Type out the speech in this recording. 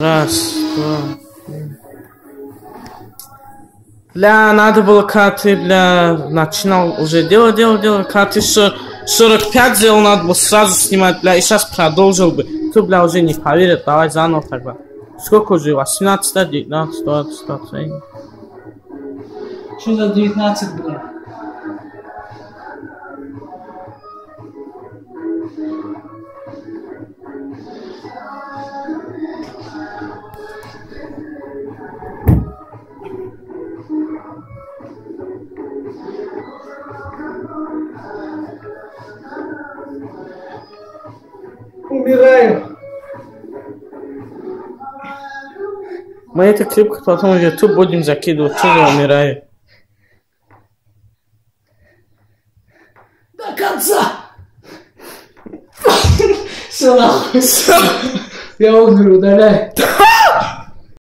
Раз, два. Бля, надо было карты, бля, начинал уже делать, карты 45 сделал, надо было сразу снимать, бля, и сейчас продолжил бы. Кто, бля, уже не поверит, давай заново тогда. Сколько уже? 18, 19, 20, 21. Что за 19 было? Умираю. Мы это клип потом в YouTube будем закидывать, что я умираю. До конца. Все нахуй. Я умер, удаляй.